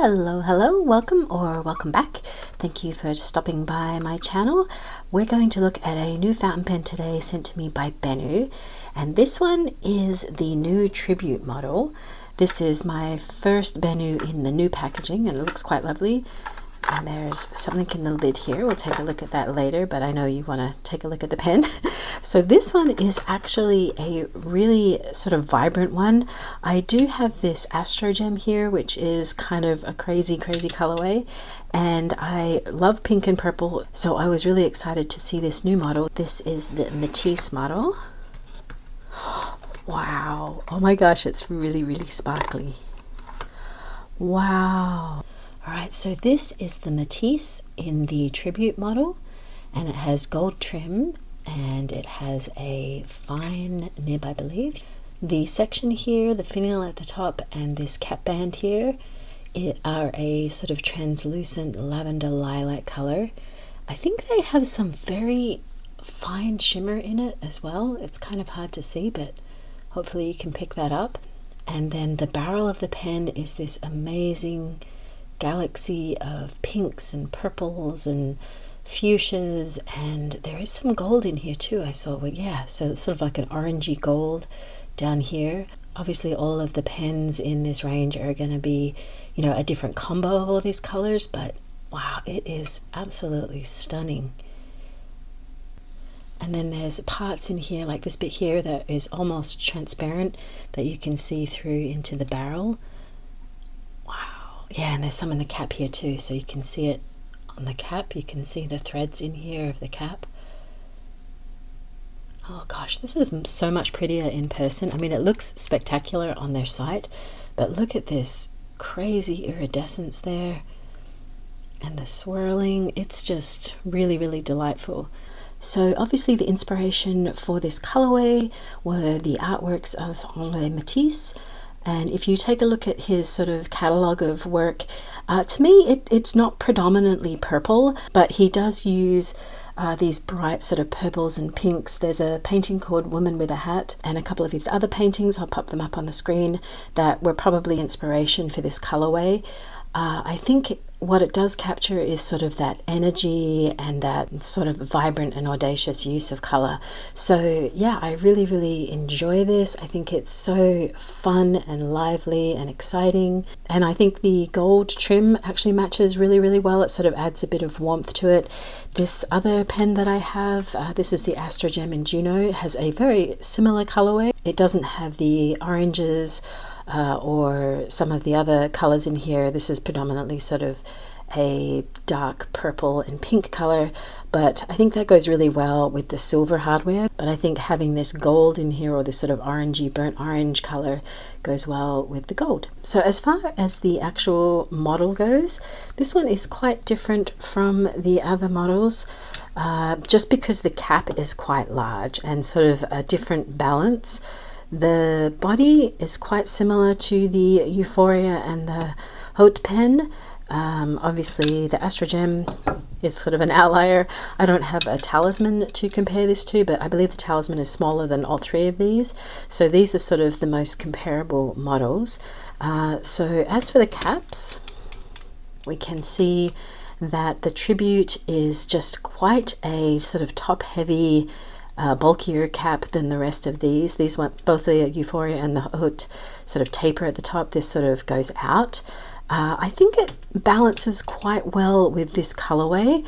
Hello, welcome or welcome back. Thank you for stopping by my channel. We're going to look at a new fountain pen today sent to me by BENU, and this one is the new Tribute model. This is my first BENU in the new packaging and it looks quite lovely. And there's something in the lid here. We'll take a look at that later, but I know you want to take a look at the pen. So this one is actually a really sort of vibrant one. I do have this Astro Gem here, which is kind of a crazy colorway, and I love pink and purple, so I was really excited to see this new model. This is the Matisse model. Wow, oh my gosh, it's really sparkly. Wow. Alright, so this is the Matisse in the Tribute model, and it has gold trim and it has a fine nib, I believe. The section here, the finial at the top, and this cap band here are a sort of translucent lavender lilac color. I think they have some very fine shimmer in it as well. It's kind of hard to see, but hopefully you can pick that up. And then the barrel of the pen is this amazing galaxy of pinks and purples and fuchsias, and there is some gold in here too, I saw. Well, yeah, so it's sort of like an orangey gold down here. Obviously all of the pens in this range are going to be, you know, a different combo of all these colors, but wow, it is absolutely stunning. And then there's parts in here like this bit here that is almost transparent that you can see through into the barrel. Yeah, and there's some in the cap here too, so you can see it on the cap. You can see the threads in here of the cap. Oh gosh, this is so much prettier in person. I mean, it looks spectacular on their site, but look at this crazy iridescence there and the swirling. It's just really delightful. So obviously the inspiration for this colorway were the artworks of Matisse. And if you take a look at his sort of catalogue of work, to me it's not predominantly purple, but he does use these bright sort of purples and pinks. There's a painting called Woman with a Hat and a couple of his other paintings, I'll pop them up on the screen, that were probably inspiration for this colorway. I think what it does capture is sort of that energy and that sort of vibrant and audacious use of color. So yeah, I really enjoy this. I think it's so fun and lively and exciting, and I think the gold trim actually matches really well. It sort of adds a bit of warmth to it. This other pen that I have, this is the Astro Gem in Juno, has a very similar colorway. It doesn't have the oranges or some of the other colors in here. This is predominantly sort of a dark purple and pink color, but I think that goes really well with the silver hardware. But I think having this gold in here, or this sort of orangey burnt orange color, goes well with the gold. So as far as the actual model goes, this one is quite different from the other models, just because the cap is quite large and sort of a different balance. The body is quite similar to the Euphoria and the Haute pen. Obviously the Astro Gem is sort of an outlier. I don't have a talisman to compare this to, but I believe the talisman is smaller than all three of these. So these are sort of the most comparable models. So as for the caps, we can see that the Tribute is just quite a sort of top heavy, bulkier cap than the rest of these. These went, both the Euphoria and the Haute sort of taper at the top. This sort of goes out. I think it balances quite well with this colorway.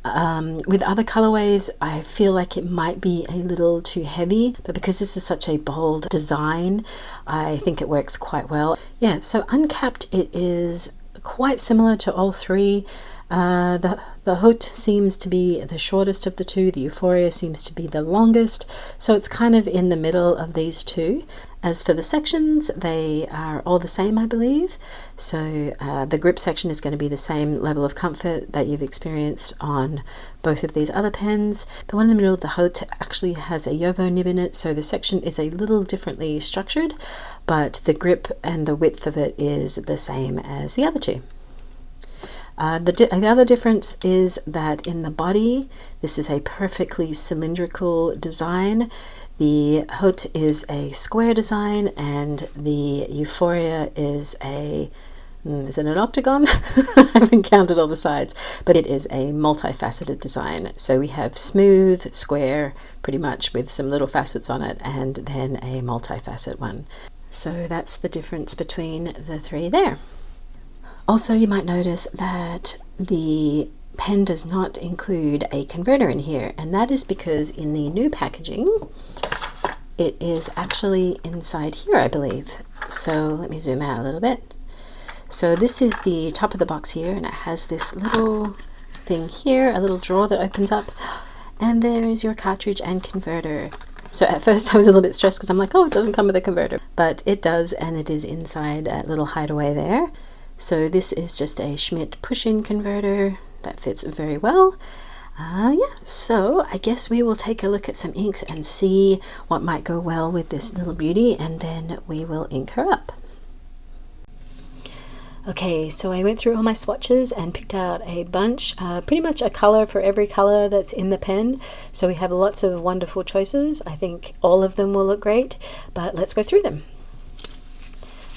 With other colorways, I feel like it might be a little too heavy, but because this is such a bold design, I think it works quite well. Yeah, so uncapped, it is quite similar to all three. The Haute seems to be the shortest of the two. The Euphoria seems to be the longest. So it's kind of in the middle of these two. As for the sections, they are all the same, I believe. So the grip section is going to be the same level of comfort that you've experienced on both of these other pens. The one in the middle of the Haute actually has a Yovo nib in it, so the section is a little differently structured, but the grip and the width of it is the same as the other two. The other difference is that in the body, this is a perfectly cylindrical design. The Haute is a square design and the Euphoria is a Is it an octagon? I haven't counted all the sides, but it is a multifaceted design. So we have smooth, square, pretty much with some little facets on it, and then a multifaceted one. So that's the difference between the three there. Also, you might notice that the pen does not include a converter in here, and that is because in the new packaging, it is actually inside here, I believe. So let me zoom out a little bit. So this is the top of the box here, and it has this little thing here, a little drawer that opens up, and there is your cartridge and converter. So at first I was a little bit stressed because I'm like, oh, it doesn't come with a converter, but it does, and it is inside that little hideaway there. So this is just a Schmidt push-in converter that fits very well. Yeah, so I guess we will take a look at some inks and see what might go well with this little beauty, and then we will ink her up. Okay, so I went through all my swatches and picked out a bunch, pretty much a color for every color that's in the pen. So we have lots of wonderful choices. I think all of them will look great, but let's go through them.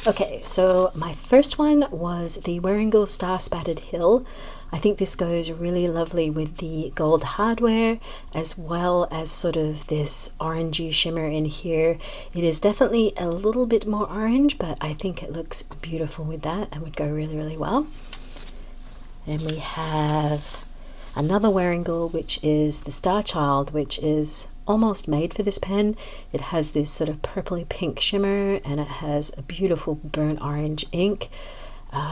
Okay, so my first one was the Wearingeul Star Spattered Hill. I think this goes really lovely with the gold hardware, as well as sort of this orangey shimmer in here. It is definitely a little bit more orange, but I think it looks beautiful with that and would go really, really well. Then we have another Wearingeul, which is the Star Child, which is almost made for this pen. It has this sort of purpley pink shimmer, and it has a beautiful burnt orange ink.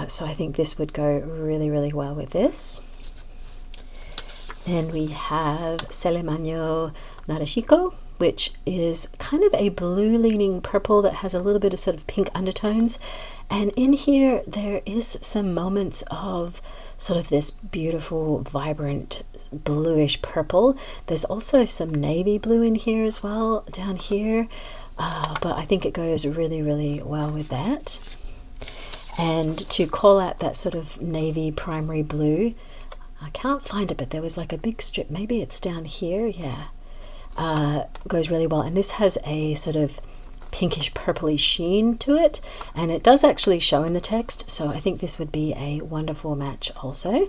So I think this would go really, really well with this. Then we have Selemagno Narashiko, which is kind of a blue leaning purple that has a little bit of sort of pink undertones. And in here, there is some moments of sort of this beautiful, vibrant, bluish purple. There's also some navy blue in here as well, down here. But I think it goes really, really well with that. And to call out that sort of navy primary blue, I can't find it, but there was like a big strip, maybe it's down here, yeah, goes really well. And this has a sort of pinkish purpley sheen to it, and it does actually show in the text, so I think this would be a wonderful match also.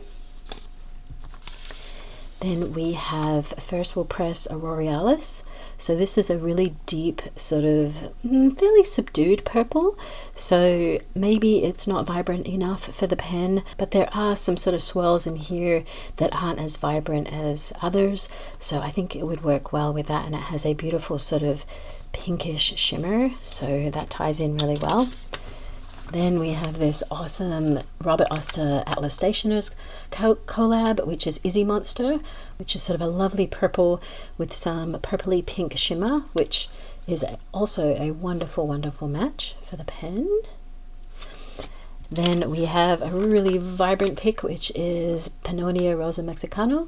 Then we have First Will Press Auroralis. So this is a really deep, sort of fairly subdued purple. So maybe it's not vibrant enough for the pen, but there are some sort of swirls in here that aren't as vibrant as others. So I think it would work well with that, and it has a beautiful sort of pinkish shimmer. So that ties in really well. Then we have this awesome Robert Oster Atlas Stationers collab, which is Izzy Monster, which is sort of a lovely purple with some purpley pink shimmer, which is also a wonderful, wonderful match for the pen. Then we have a really vibrant pick, which is Pannonia Rosa Mexicano,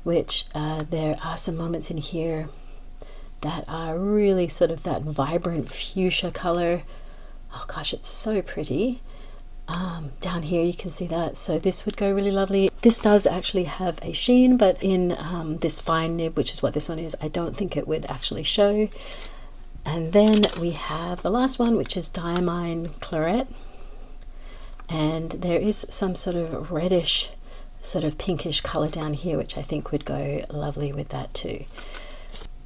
which there are some moments in here that are really sort of that vibrant fuchsia color. Oh gosh, it's so pretty. Down here you can see that, so this would go really lovely. This does actually have a sheen, but in this fine nib, which is what this one is, I don't think it would actually show. And then we have the last one, which is Diamine Claret, and there is some sort of reddish, sort of pinkish color down here, which I think would go lovely with that too.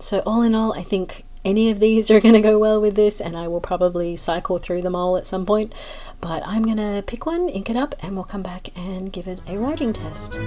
So all in all, I think any of these are going to go well with this, and I will probably cycle through them all at some point, but I'm going to pick one, ink it up, and we'll come back and give it a writing test.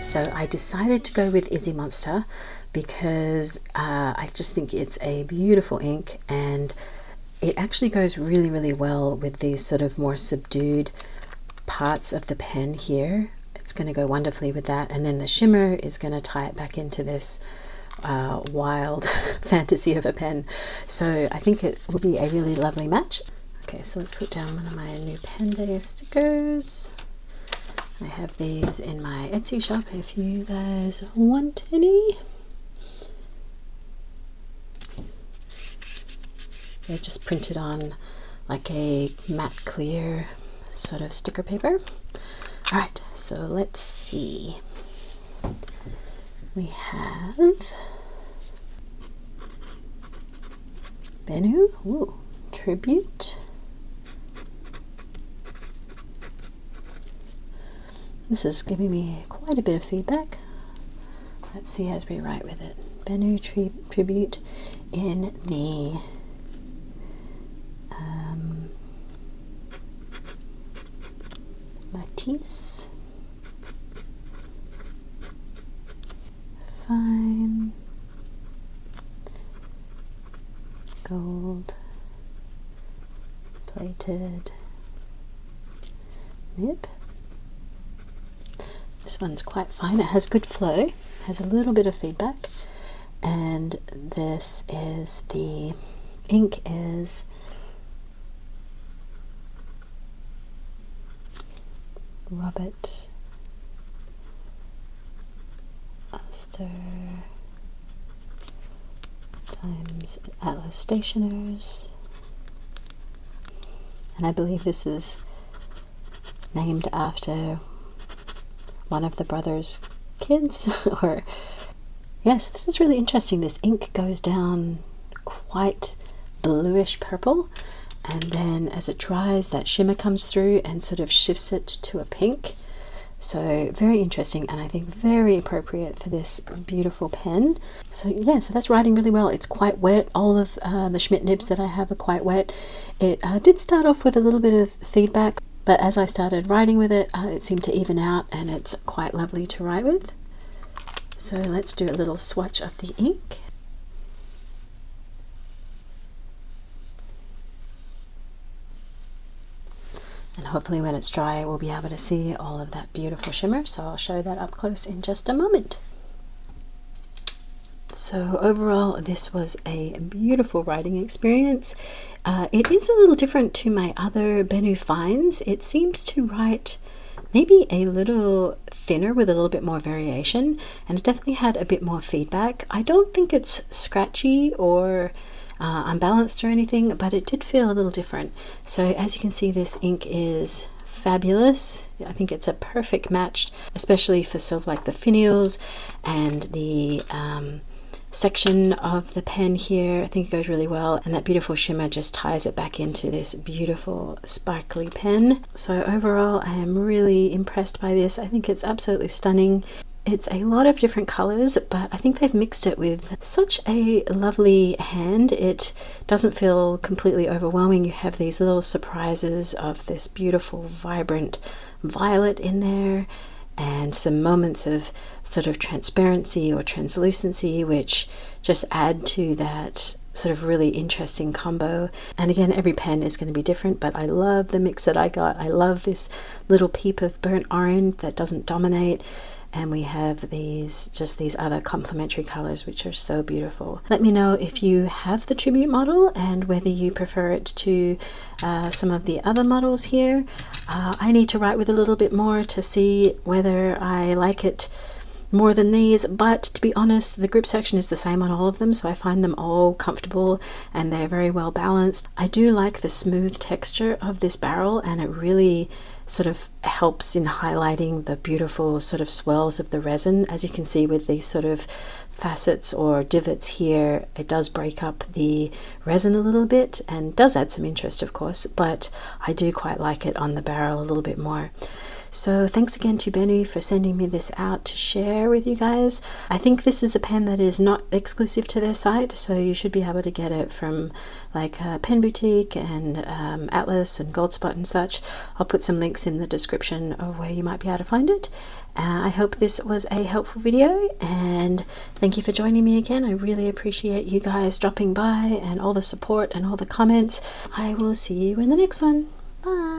So I decided to go with Izzy Monster because I just think it's a beautiful ink, and it actually goes really, really well with these sort of more subdued parts of the pen here. It's going to go wonderfully with that, and then the shimmer is going to tie it back into this wild fantasy of a pen. So I think it will be a really lovely match. Okay, so let's put down one of my new Pen Day stickers. I have these in my Etsy shop if you guys want any. They're just printed on like a matte clear sort of sticker paper. All right, so let's see. We have BENU Tribute. This is giving me quite a bit of feedback. Let's see as we write with it. BENU Tribute in the Matisse Fine gold plated nib. This one's quite fine. It has good flow, has a little bit of feedback, and this is the ink is Robert Oster times Atlas Stationers, and I believe this is named after one of the brothers' kids. Or yes, this is really interesting. This ink goes down quite bluish purple, and then as it dries, that shimmer comes through and sort of shifts it to a pink. So very interesting, and I think very appropriate for this beautiful pen. So yeah, so that's writing really well. It's quite wet. All of the Schmidt nibs that I have are quite wet. It did start off with a little bit of feedback, but as I started writing with it, it seemed to even out, and it's quite lovely to write with. So let's do a little swatch of the ink. And hopefully when it's dry, we'll be able to see all of that beautiful shimmer. So I'll show that up close in just a moment. So overall, this was a beautiful writing experience. It is a little different to my other BENU Fines. It seems to write maybe a little thinner with a little bit more variation, and it definitely had a bit more feedback. I don't think it's scratchy or unbalanced or anything, but it did feel a little different. So as you can see, this ink is fabulous. I think it's a perfect match, especially for sort of like the finials and the section of the pen here. I think it goes really well, and that beautiful shimmer just ties it back into this beautiful sparkly pen. So overall, I am really impressed by this. I think it's absolutely stunning. It's a lot of different colors, but I think they've mixed it with such a lovely hand. It doesn't feel completely overwhelming. You have these little surprises of this beautiful, vibrant violet in there, and some moments of sort of transparency or translucency, which just add to that sort of really interesting combo. And again, every pen is going to be different, but I love the mix that I got. I love this little peep of burnt orange that doesn't dominate. And we have these other complementary colors, which are so beautiful. Let me know if you have the Tribute model and whether you prefer it to some of the other models here. I need to write with a little bit more to see whether I like it more than these, but to be honest, the grip section is the same on all of them, so I find them all comfortable and they're very well balanced. I do like the smooth texture of this barrel, and it really sort of helps in highlighting the beautiful sort of swells of the resin. As you can see with these sort of facets or divots here, it does break up the resin a little bit and does add some interest, of course, but I do quite like it on the barrel a little bit more. So thanks again to BENU for sending me this out to share with you guys. I think this is a pen that is not exclusive to their site, so you should be able to get it from like Pen Boutique and Atlas and Goldspot and such. I'll put some links in the description of where you might be able to find it. I hope this was a helpful video, and thank you for joining me again. I really appreciate you guys dropping by and all the support and all the comments. I will see you in the next one. Bye.